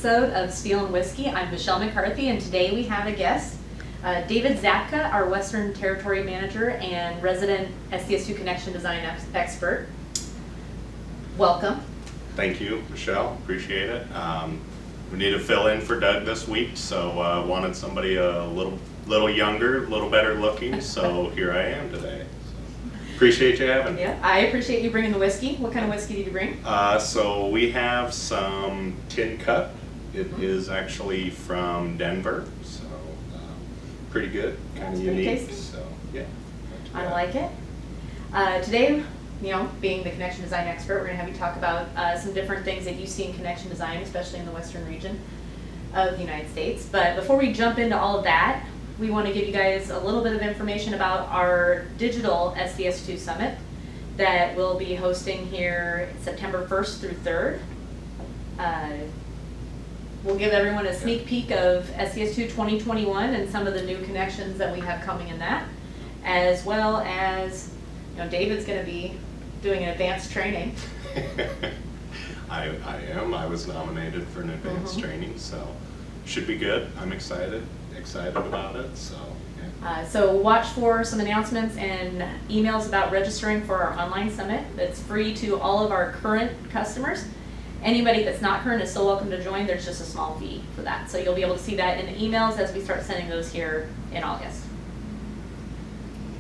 episode of Steel and Whiskey. I'm Michelle McCarthy, and today we have a guest, David Zabka, our Western Territory Manager and resident SDS2 Connection Design expert. Welcome. Thank you, Michelle. Appreciate it. We need to fill in for Doug this week, so wanted somebody a little younger, a little better looking, so here I am today. Appreciate you having me. Yeah, I appreciate you bringing the whiskey. What kind of whiskey did you bring? So we have some TINCUP. It is actually from Denver, so pretty good, kind of unique. Tasty. So yeah, I like it. Today, being the connection design expert, we're going to have you talk about some different things that you see in connection design, especially in the western region of the United States. But before we jump into all of that, we want to give you guys a little bit of information about our digital SDS2 Summit that we'll be hosting here September 1st through 3rd. We'll give everyone a sneak peek of SDS2 2021 and some of the new connections that we have coming in that, as well as, David's going to be doing an advanced training. I am. I was nominated for an advanced training, so should be good. I'm excited about it. So yeah. So watch for some announcements and emails about registering for our online summit. It's free to all of our current customers. Anybody that's not current is still welcome to join. There's just a small fee for that. So you'll be able to see that in the emails as we start sending those here in August.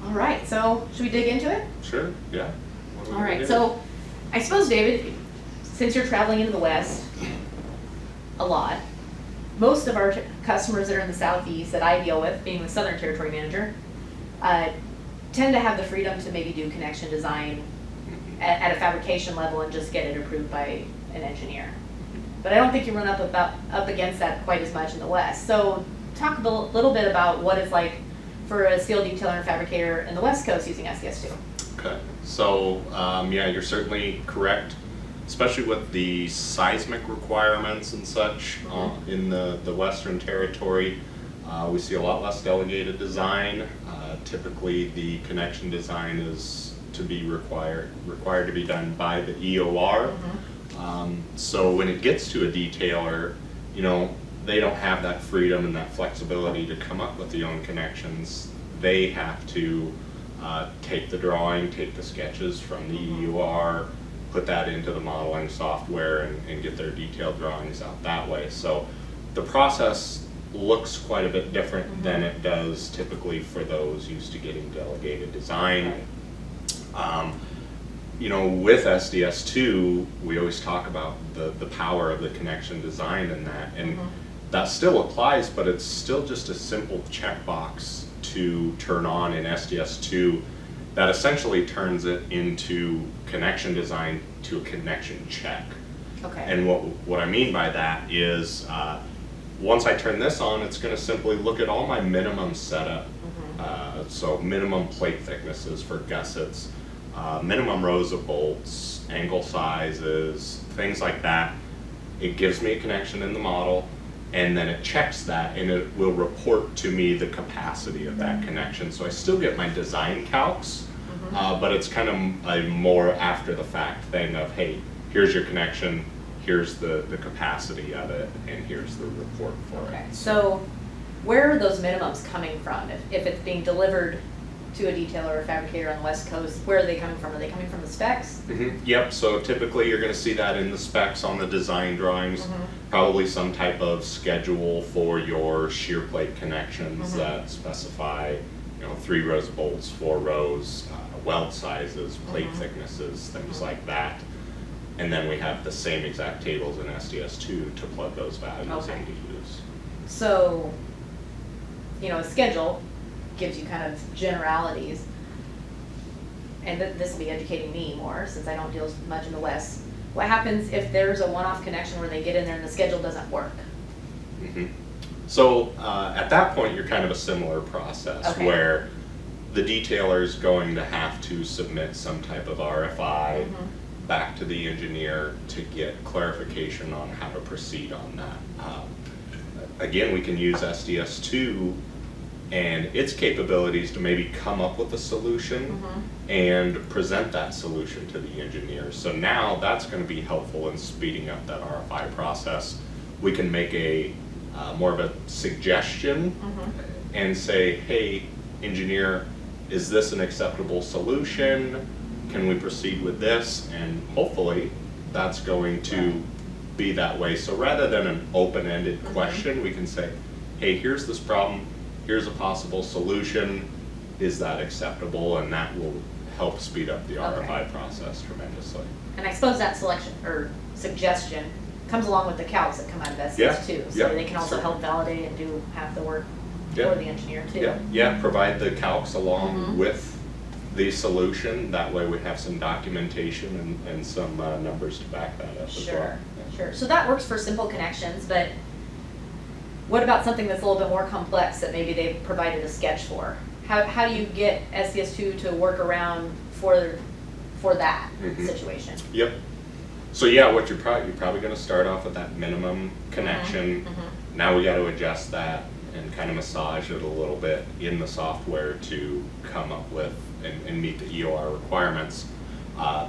All right, so should we dig into it? Sure, yeah. All right, so I suppose, David, since you're traveling into the West a lot, most of our customers that are in the Southeast that I deal with, being the Southern Territory Manager, tend to have the freedom to maybe do connection design at a fabrication level and just get it approved by an engineer. But I don't think you run up against that quite as much in the West. So talk a little bit about what it's like for a steel detailer and fabricator in the West Coast using SDS2. Okay, so yeah, you're certainly correct, especially with the seismic requirements and such in the Western Territory. We see a lot less delegated design. Typically the connection design is to be required to be done by the EOR. So when it gets to a detailer, they don't have that freedom and that flexibility to come up with their own connections. They have to take the drawing, take the sketches from the EOR, put that into the modeling software and get their detailed drawings out that way. So the process looks quite a bit different than it does typically for those used to getting delegated design. With SDS2, we always talk about the power of the connection design in that, and that still applies, but it's still just a simple checkbox to turn on in SDS2 that essentially turns it into connection design to a connection check. Okay. And what I mean by that is once I turn this on, it's going to simply look at all my minimum setup. So minimum plate thicknesses for gussets, minimum rows of bolts, angle sizes, things like that. It gives me a connection in the model, and then it checks that, and it will report to me the capacity of that connection. So I still get my design calcs, but it's kind of a more after the fact thing of, hey, here's your connection, here's the capacity of it, and here's the report for it. So where are those minimums coming from? If it's being delivered to a detailer or a fabricator on the West Coast, where are they coming from? Are they coming from the specs? Yep, so typically you're going to see that in the specs on the design drawings, probably some type of schedule for your shear plate connections that specify 3 rows of bolts, 4 rows, weld sizes, plate thicknesses, things like that. And then we have the same exact tables in SDS2 to plug those values into use. So, a schedule gives you kind of generalities, and this will be educating me more since I don't deal much in the West. What happens if there's a one-off connection where they get in there and the schedule doesn't work? So at that point, you're kind of a similar process where the detailer is going to have to submit some type of RFI back to the engineer to get clarification on how to proceed on that. Again, we can use SDS2 and its capabilities to maybe come up with a solution and present that solution to the engineer. So now that's going to be helpful in speeding up that RFI process we can make a more of a suggestion and say, hey, engineer, is this an acceptable solution? Can we proceed with this? And hopefully that's going to be that way. So rather than an open-ended question, we can say, hey, here's this problem, here's a possible solution, is that acceptable? And that will help speed up the RFI process tremendously. And I suppose that selection or suggestion comes along with the calcs that come out of SDS too. So they can also help validate and do half the work for the engineer too. Yeah, provide the calcs along with the solution. That way we have some documentation and some numbers to back that up as well. Sure. So that works for simple connections, but what about something that's a little bit more complex that maybe they've provided a sketch for? How do you get SDS2 to work around for that situation? Yep. So yeah, what you're probably going to start off with that minimum connection. Now we got to adjust that and kind of massage it a little bit in the software to come up with and meet the EOR requirements.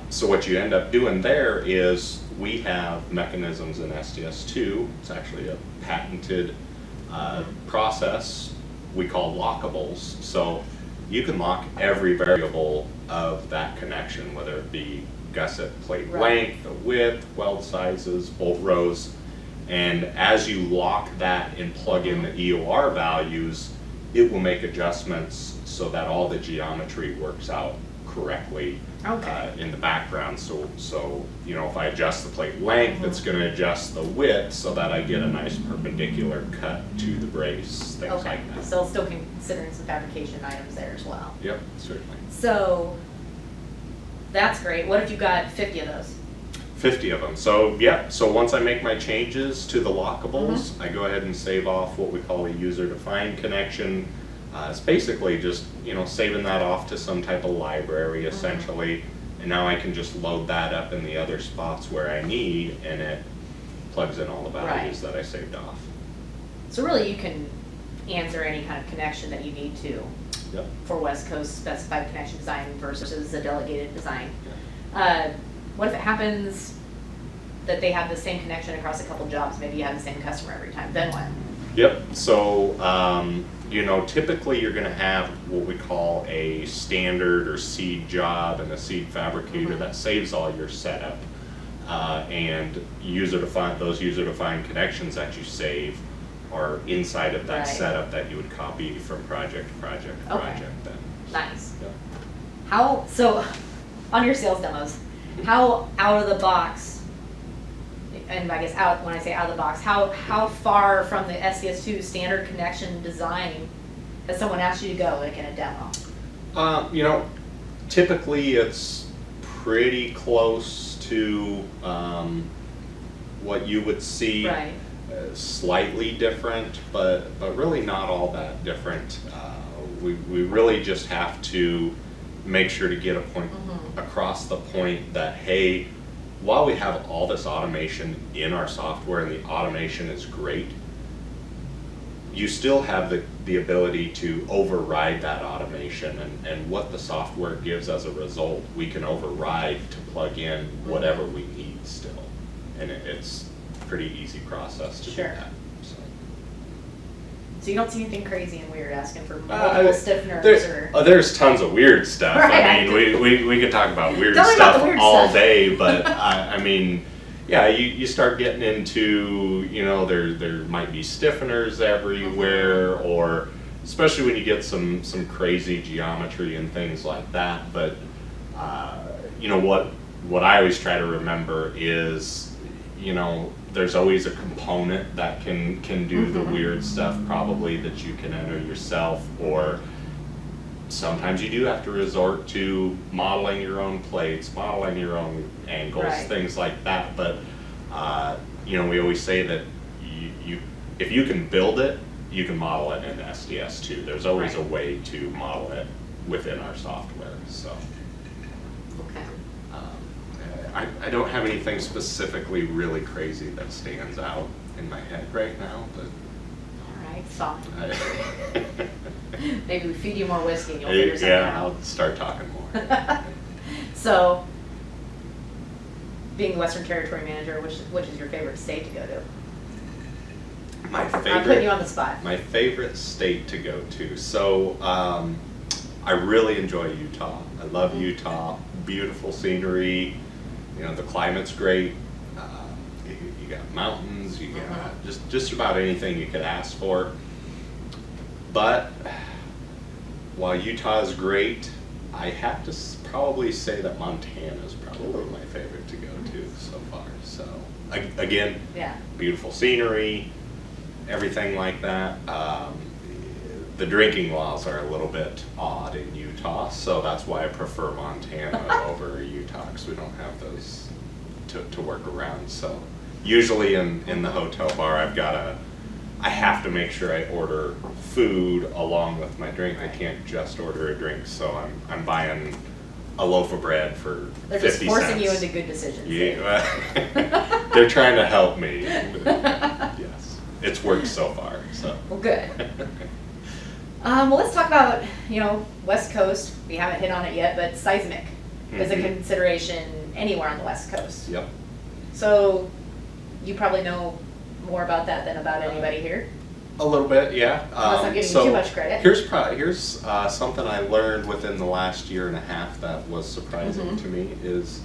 So what you end up doing there is we have mechanisms in SDS2. It's actually a patented process we call lockables. So you can lock every variable of that connection, whether it be gusset plate length, the width, weld sizes, bolt rows. And as you lock that and plug in the EOR values, it will make adjustments so that all the geometry works out correctly in the background. So you know, if I adjust the plate length, it's going to adjust the width so that I get a nice perpendicular cut to the brace, things like that. So still considering some fabrication items there as well. Yep, certainly. So that's great. What if you got 50 of those? 50 of them. So so once I make my changes to the lockables, I go ahead and save off what we call a user-defined connection. It's basically just, you know, saving that off to some type of library essentially, and now I can just load that up in the other spots where I need, and it plugs in all the values that I saved off. So really you can answer any kind of connection that you need to for West Coast specified connection design versus a delegated design. What if it happens that they have the same connection across a couple jobs? Maybe you have the same customer every time. Then what? Yep. So you know, typically you're going to have what we call a standard or seed job and a seed fabricator that saves all your setup, and those user-defined connections that you save are inside of that setup that you would copy from project to project to project. Then. Nice. How so? On your sales demos, how out of the box? And I guess when I say out of the box, how far from the SDS2 standard connection design has someone asked you to go, like in a demo? You know, typically it's pretty close to what you would see. Slightly different, but really not all that different. We really just have to make sure to get a point across the point that, hey, while we have all this automation in our software and the automation is great, you still have the ability to override that automation, and what the software gives as a result, we can override to plug in whatever we need still. And it's a pretty easy process to do that. So you don't see anything crazy and weird asking for multiple stiffeners? There's tons of weird stuff. I mean, we could talk about weird stuff all day, but I mean, yeah, you start getting into, you know, there might be stiffeners everywhere, or especially when you get some crazy geometry and things like that. But you know, what I always try to remember is, you know, there's always a component that can do the weird stuff probably that you can enter yourself, or sometimes you do have to resort to modeling your own plates, modeling your own angles, things like that. But you know, we always say that if you can build it, you can model it in SDS2. There's always a way to model it within our software. So I don't have anything specifically really crazy that stands out in my head right now, but all right, fine. Maybe we feed you more whiskey and you'll figure something out. Yeah, I'll start talking more. So, being the Western Territory manager, which is your favorite state to go to? My I'm putting you on the spot. My favorite state to go to. So I really enjoy Utah. I love Utah. Beautiful scenery. You know, the climate's great. You got mountains. You got just about anything you could ask for. But while Utah is great, I have to probably say that Montana is probably my favorite to go to so far. So again, beautiful scenery, everything like that. The drinking laws are a little bit odd in Utah, so that's why I prefer Montana over Utah, because we don't have those to work around. So usually in the hotel bar, I have to make sure I order food along with my drink. I can't just order a drink, so I'm buying a loaf of bread for 50 cents. They're just forcing you into good decisions. Yeah, they're trying to help me. Yes, it's worked so far. So well, good. Well, let's talk about, West Coast. We haven't hit on it yet, but seismic is a consideration anywhere on the West Coast. Yep. So you probably know more about that than about anybody here. A little bit, yeah. Unless I'm giving you too much credit. Here's something I learned within the last year and a half that was surprising to me is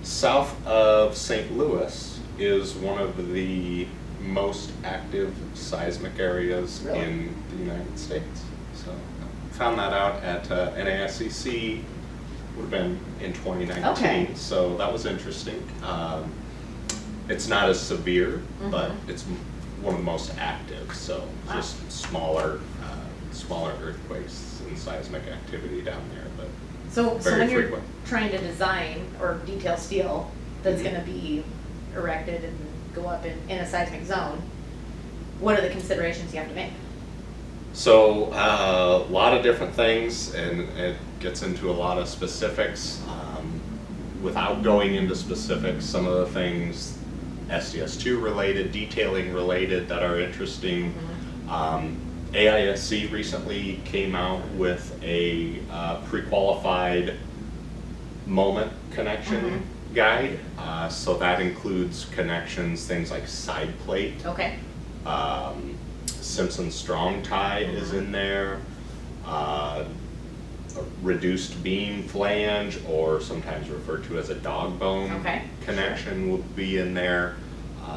south of St. Louis is one of the most active seismic areas in the United States. So I found that out at NASCC, would have been in 2019. Okay. So that was interesting. It's not as severe, but it's one of the most active. So just smaller earthquakes and seismic activity down there, but so when frequent. you're trying to design or detail steel that's going to be erected and go up in a seismic zone, what are the considerations you have to make? So a lot of different things, and it gets into a lot of specifics. Without going into specifics, some of the things SDS2 related, detailing related that are interesting. AISC recently came out with a pre-qualified moment connection guide. So that includes connections, things like SidePlate. Okay. Simpson Strong-Tie is in there. A reduced beam flange, or sometimes referred to as a dog bone connection, will be in there.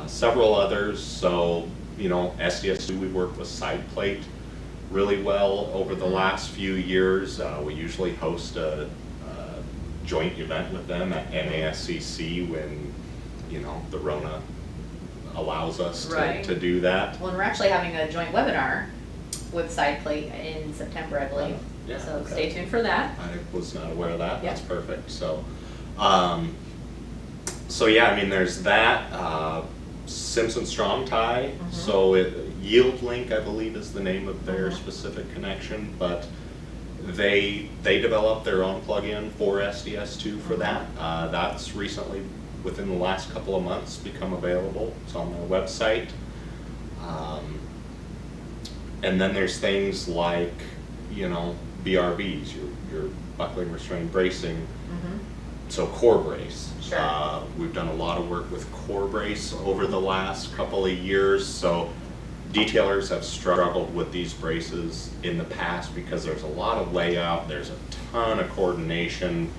Several others. So, SDS2, we worked with SidePlate really well over the last few years. We usually host a joint event with them at NASCC when, the Rona allows us to do that. Well, and we're actually having a joint webinar with SidePlate in September, I believe. So stay tuned for that. I was not aware of that. Yeah. That's perfect. So, there's that. Simpson Strong-Tie. So Yield Link, I believe, is the name of their specific connection, but they developed their own plugin for SDS2 for that. That's recently, within the last couple of months, become available. It's on their website. And then there's things like, BRBs, your buckling restrained bracing. So CoreBrace. Sure. We've done a lot of work with CoreBrace over the last couple of years. So detailers have struggled with these braces in the past because there's a lot of layout, there's a ton of coordination.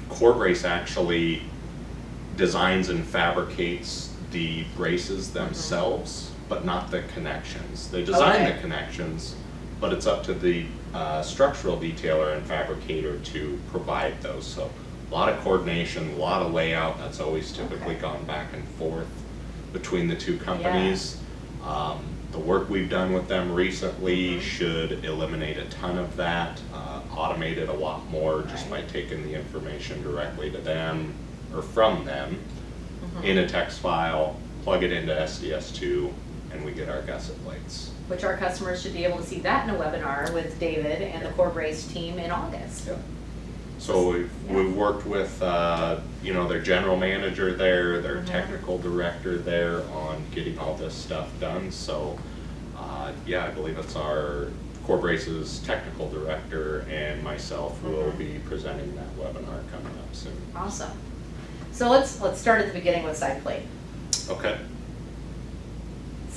CoreBrace actually designs and fabricates the braces themselves, but not the connections. They design the connections, but it's up to the structural detailer and fabricator to provide those. So a lot of coordination, a lot of layout. That's always typically gone back and forth between the two companies. The work we've done with them recently should eliminate a ton of that, automate it a lot more just by taking the information directly to them or from them in a text file, plug it into SDS2, and we get our gusset plates. Which our customers should be able to see that in a webinar with David and the CoreBrace team in August. So we've worked with their general manager there, their technical director there on getting all this stuff done. So I believe it's our CoreBrace's technical director and myself will be presenting that webinar coming up soon. Awesome. So let's start at the beginning with SidePlate. Okay.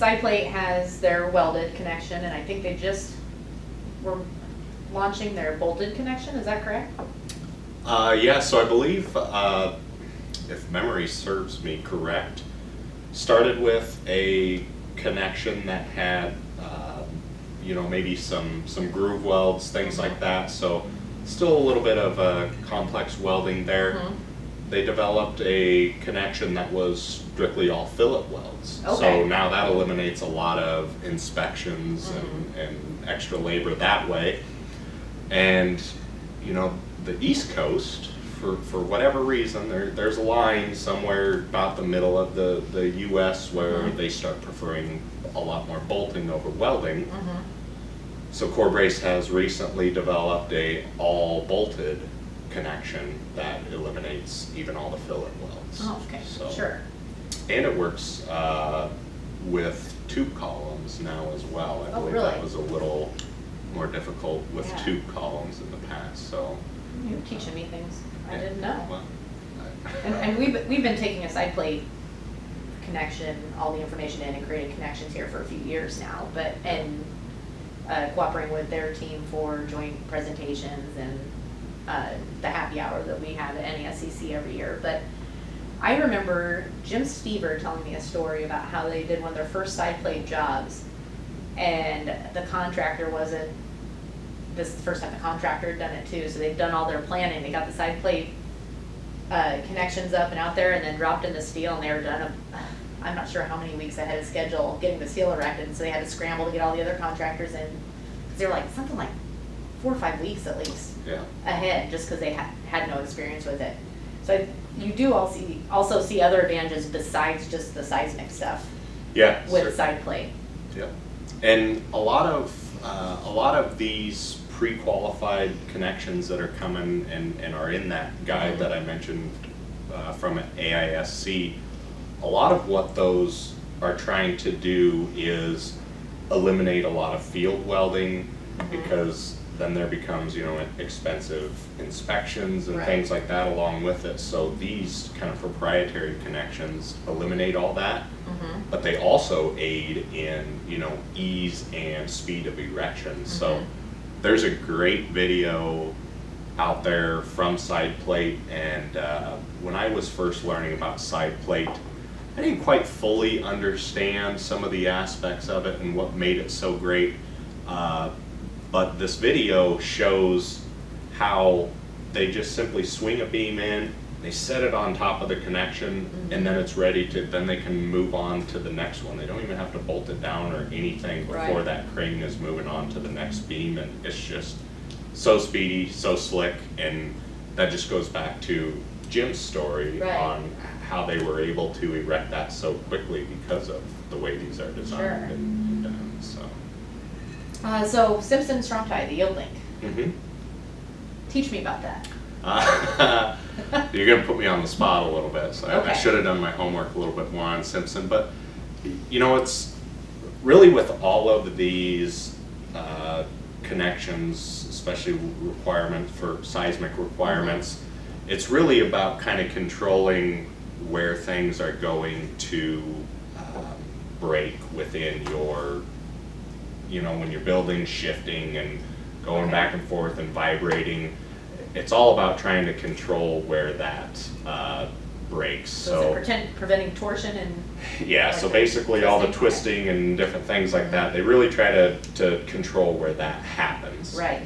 SidePlate has their welded connection, and I think they just were launching their bolted connection, is that correct? Yeah, so I believe, if memory serves me correct, started with a connection that had, maybe some groove welds, things like that. So still a little bit of complex welding there. Mhm. They developed a connection that was strictly all fillet welds. Okay. So now that eliminates a lot of inspections and extra labor that way. And, the East Coast, for whatever reason, there's a line somewhere about the middle of the US where they start preferring a lot more bolting over welding. So CoreBrace has recently developed a all bolted connection that eliminates even all the fillet welds. Oh, okay, So- sure. And it works with tube columns now as well. I Oh, believe really? that was a little more difficult with Yeah. tube columns in the past, so. You're teaching me things I yeah, didn't know. well, And we've been taking a SidePlate connection, all the information in and creating connections here for a few years now, and cooperating with their team for joint presentations and the happy hour that we have at NESCC every year. But I remember Jim Stever telling me a story about how they did one of their first SidePlate jobs, and the contractor wasn't, this is the first time the contractor had done it too, so they'd done all their planning, they got the SidePlate connections up and out there, and then dropped in the steel, and they were done, I'm not sure how many weeks ahead of schedule getting the steel erected, and so they had to scramble to get all the other contractors in, because they were like, something like 4 or 5 weeks at least Yeah. ahead, just because they had no experience with it. So you do also see other advantages besides just the seismic stuff Yeah. with certainly. SidePlate. Yeah. And a lot of these pre-qualified connections that are coming and are in that guide that I mentioned from AISC, a lot of what those are trying to do is eliminate a lot of field welding, because then there becomes, expensive inspections and Right. things like that along with it. So these kind of proprietary connections eliminate all that, but they also aid in, ease and speed of erection. So there's a great video out there from SidePlate, and when I was first learning about SidePlate, I didn't quite fully understand some of the aspects of it and what made it so great. But this video shows how they just simply swing a beam in, they set it on top of the connection, and then it's ready to, then they can move on to the next one. They don't even have to bolt it down or anything before Right. that crane is moving on to the next beam, and it's just so speedy, so slick, and that just goes back to Jim's story Right. on how they were able to erect that so quickly because of the way these are designed Sure. and done, so. So Simpson Strong-Tie, the yield link. Mhm. Teach me about that. You're gonna put me on the spot a little bit, so I Okay. should have done my homework a little bit more on Simpson, but it's really with all of these connections, especially requirements for seismic requirements, it's really about kind of controlling where things are going to break within your, when you're building, shifting and going Okay. back and forth and vibrating. It's all about trying to control where that breaks. So is it preventing torsion and? Yeah, so basically all the twisting and different things like that, they really try to control where that happens. Right.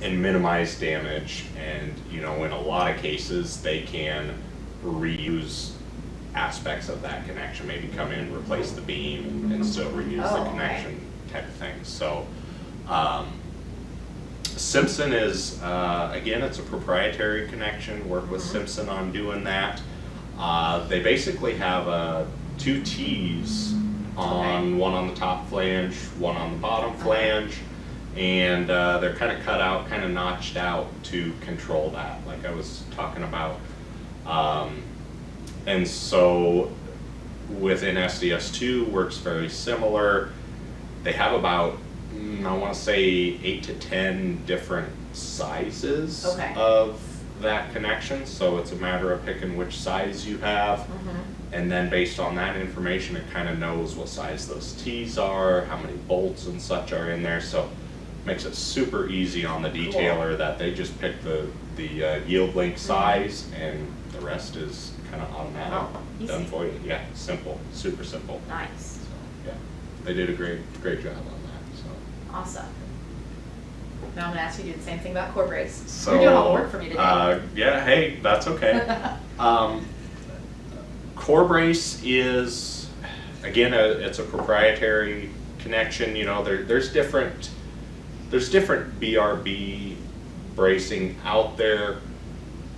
And minimize damage, and in a lot of cases they can reuse aspects of that connection, maybe come in, replace the beam and still reuse Oh, the okay. connection type of thing. So Simpson is, again, it's a proprietary connection, work with Simpson on doing that. They basically have 2 T's on, one on the top flange, one on the bottom flange, and they're kind of cut out, kind of notched out to control that, like I was talking about. And so within SDS2 works very similar. They have about, I want to say 8 to 10 different sizes Okay. of that connection, so it's a matter of picking which size you have. And then based on that information, it kind of knows what size those T's are, how many bolts and such are in there, so makes it super easy on the detailer that they just pick the yield link size and the rest is kind of automatic. Oh, Done easy. for you. Yeah, simple, super simple. Nice. So, yeah, they did a great job on that, so. Awesome. Now I'm gonna ask you to do the same thing about CoreBrace. So, You're doing all the work for me today. yeah, hey, that's okay. CoreBrace is, again, it's a proprietary connection. You know, there's different BRB bracing out there.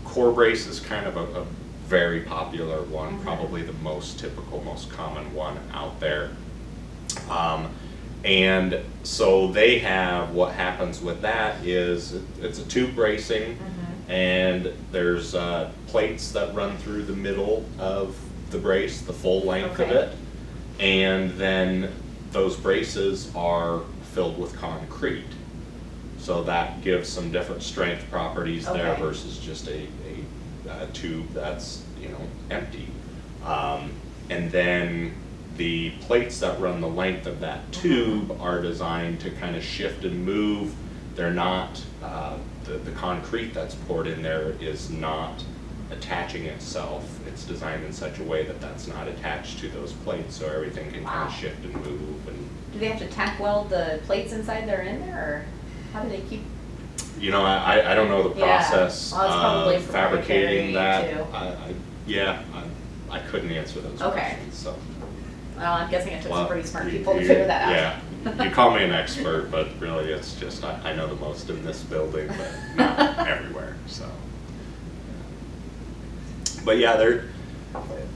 CoreBrace is kind of a very popular one, probably the most typical, most common one out there. And so they have, what happens with that is it's a tube bracing, and there's plates that run through the middle of the brace, the full length of it, and then those braces are filled with concrete. So that gives some different strength properties there versus just a tube that's, you know, empty. And then the plates that run the length of that tube are designed to kind of shift and move. They're not, the concrete that's poured in there is not attaching itself. It's designed in such a way that that's not attached to those plates, so everything can kind of shift and move. And Do they have to tack weld the plates inside they're in there, or how do they keep? you know, I don't know the process Well, it's probably of fabricating that. too. I couldn't answer those questions. So. Well, I'm guessing it took some pretty smart you- people to you- figure that out. Yeah, you call me an expert, but really it's just, I know the most in this building, but not everywhere, so. But yeah,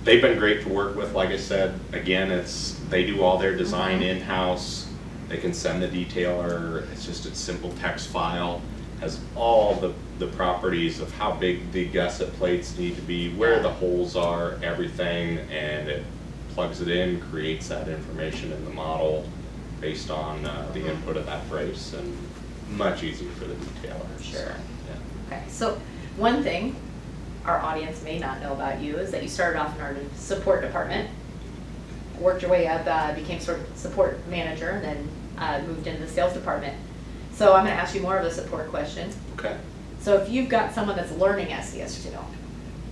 they've been great to work with. Like I said, again, they do all their design in-house. They can send the detailer, it's just a simple text file, has all the properties of how big the gusset plates need to be, where the holes are, everything, and it plugs it in, creates that information in the model based on the input of that brace, and much easier for the detailer. Sure. So, yeah. Okay, so one thing our audience may not know about you is that you started off in our support department, worked your way up, became sort of support manager, and then moved into the sales department. So I'm going to ask you more of a support question. Okay. So if you've got someone that's learning SDS2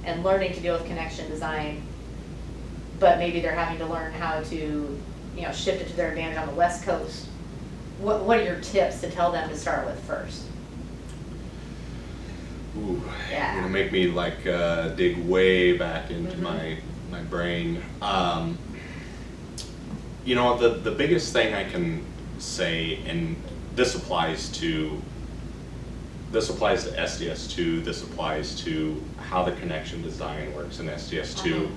and learning to deal with connection design, but maybe they're having to learn how to, you know, shift it to their advantage on the West Coast, what are your tips to tell them to start with first? Ooh, Yeah. you're gonna make me like dig way back into my brain. You know, the biggest thing I can say, and this applies to SDS2, this applies to how the connection design works in SDS2.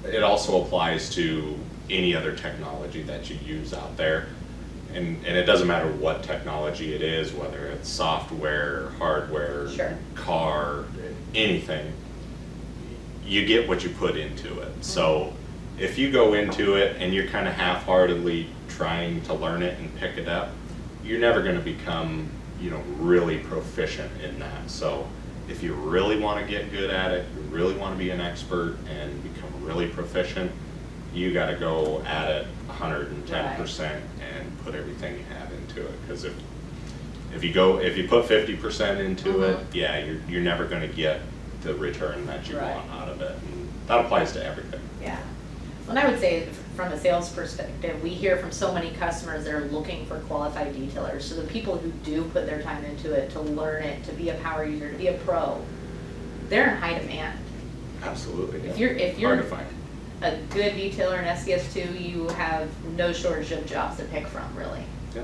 It also applies to any other technology that you use out there. And it doesn't matter what technology it is, whether it's software, hardware, car, anything, you get what you put into it. So if you go into it and you're kind of half-heartedly trying to learn it and pick it up, you're never going to become, you know, really proficient in that. So if you really want to get good at it, you really want to be an expert and become really proficient, you got to go at it 110% and put everything you have into it. Because if you put 50% into it, yeah, you're never going to get the return that you want out of it. And that applies to everything. Yeah. And I would say from a sales perspective, we hear from so many customers that are looking for qualified detailers. So the people who do put their time into it, to learn it, to be a power user, to be a pro, they're in high demand. Absolutely. If Yeah. you're hard to find. a good detailer in SDS2, you have no shortage of jobs to pick from, really. Yeah.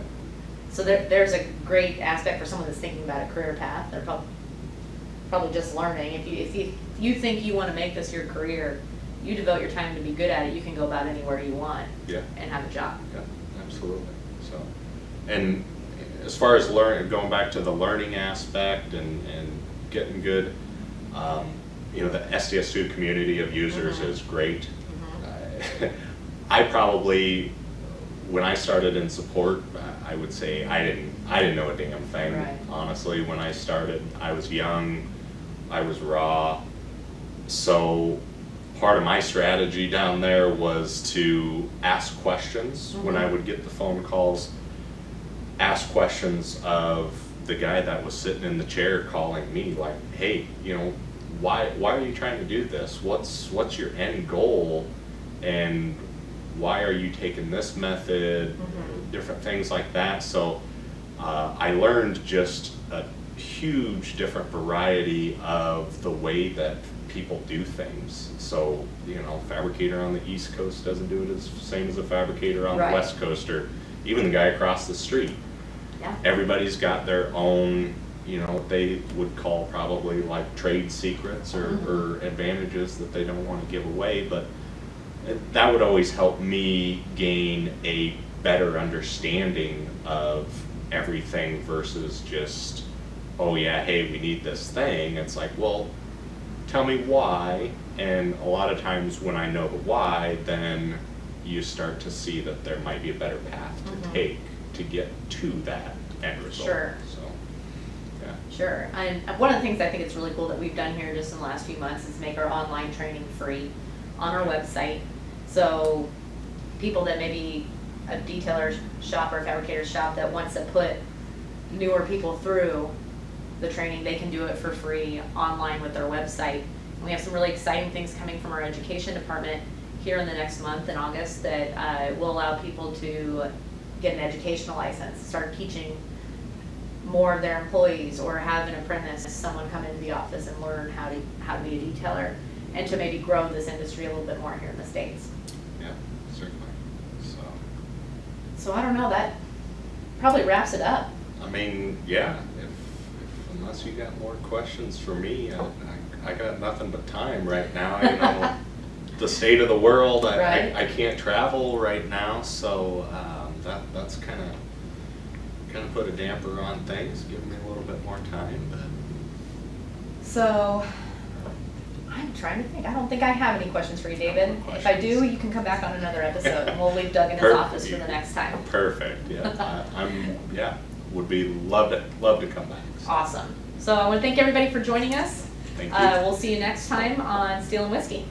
So there's a great aspect for someone that's thinking about a career path. They're probably just learning. If you think you want to make this your career, you devote your time to be good at it, you can go about anywhere you want and have a job. Yeah, absolutely. So, and as far as going back to the learning aspect and getting good, you know, the SDS2 community of users is great. I probably, when I started in support, I would say I didn't know a damn thing. Honestly, when I started, I was young. I was raw. So part of my strategy down there was to ask questions when I would get the phone calls, ask questions of the guy that was sitting in the chair calling me, like, hey, you know, why are you trying to do this? What's your end goal? And why are you taking this method? Different things like that. So I learned just a huge different variety of the way that people do things. So, you know, fabricator on the East Coast doesn't do it as same as a fabricator on the West Coast, or even the guy across the street. Yeah. Everybody's got their own, you know, what they would call probably like trade secrets or advantages that they don't want to give away, but that would always help me gain a better understanding of everything versus just, oh yeah, hey, we need this thing. It's like, well, tell me why. And a lot of times when I know the why, then you start to see that there might be a better path to take to get to that end result. Sure. So, yeah. Sure. And one of the things I think it's really cool that we've done here just in the last few months is make our online training free on our website. So people that maybe a detailer shop or a fabricator shop that wants to put newer people through the training, they can do it for free online with their website. And we have some really exciting things coming from our education department here in the next month in August that will allow people to get an educational license, start teaching more of their employees, or have an apprentice, someone come into the office and learn how to be a detailer, and to maybe grow this industry a little bit more here in the States. Yeah, certainly. So I don't know, that probably wraps it up. I mean, yeah, if unless you got more questions for me, I got nothing but time right now. You know, the state of the world, I can't travel right now, so that's kind of put a damper on things, giving me a little bit more time. But So I'm trying to think. I don't think I have any questions for you, David. If I do, you can come back on another episode and we'll leave Doug in his office for the next time. Perfect. Yeah, would be love to come back. So. Awesome. So I want to thank everybody for joining us. Thank you. We'll see you next time on Steel and Whiskey.